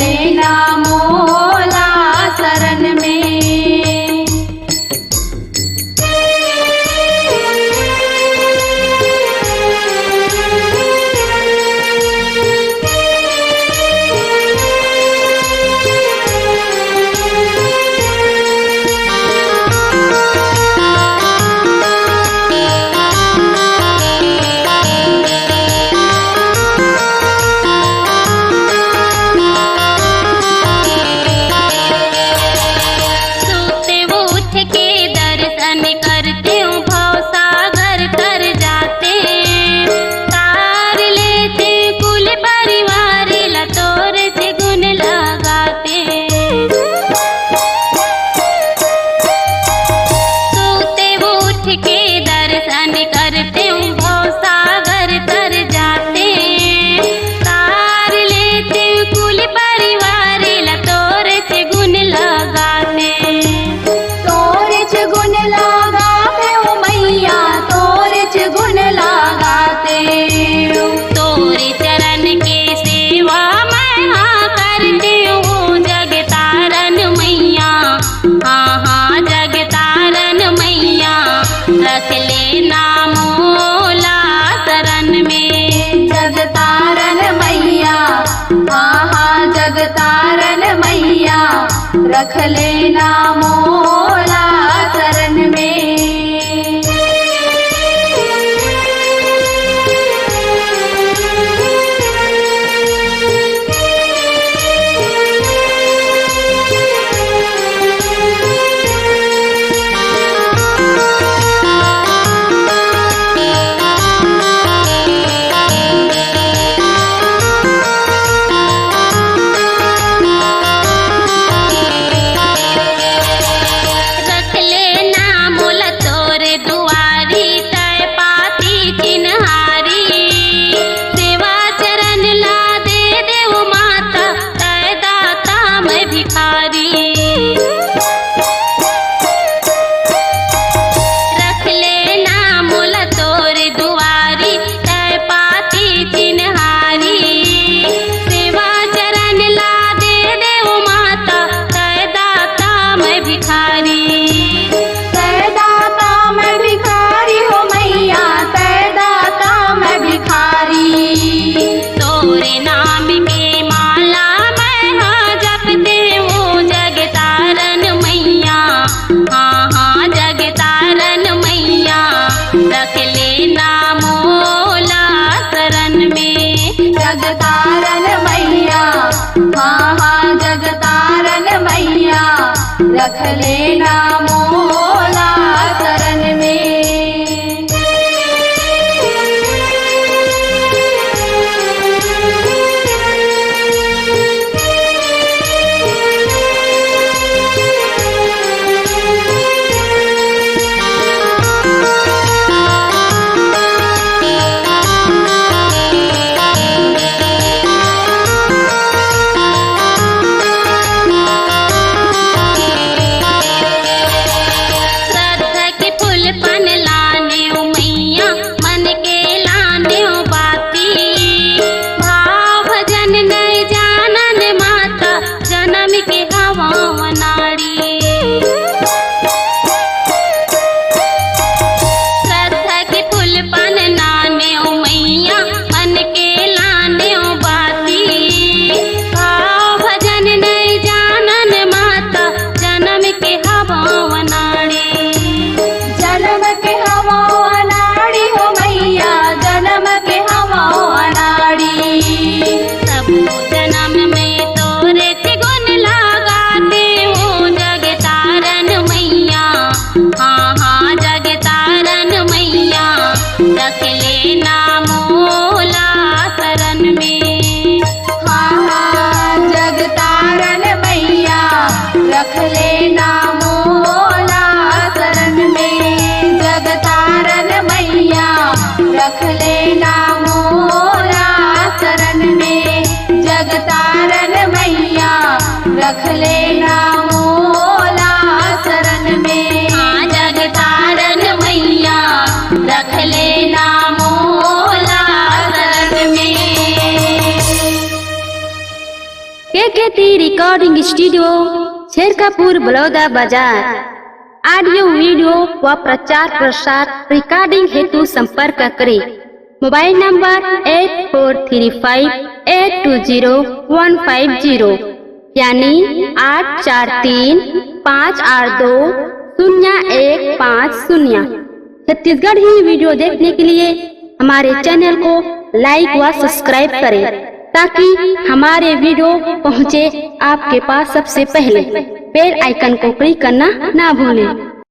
लेना मोला शरण में। रख लेना मोला शरण में। जगतारन मैया, हाँ हाँ जगतारन मैया, रख लेना मोला शरण में। जगतारन मैया, हाँ हाँ जगतारन मैया, रख लेना मोला शरण में। एसटी रिकॉर्डिंग स्टूडियो शेरकापुर बलौदा बाजार। ऑडियो वीडियो व प्रचार प्रसार रिकॉर्डिंग हेतु संपर्क करें। मोबाइल नंबर 8435820150 यानी 8435820150। छत्तीसगढ़ ही वीडियो देखने के लिए हमारे चैनल को लाइक व सब्सक्राइब करें ताकि हमारे वीडियो पहुंचे आपके पास सबसे पहले। बेल आइकन को क्लिक करना ना भूलें।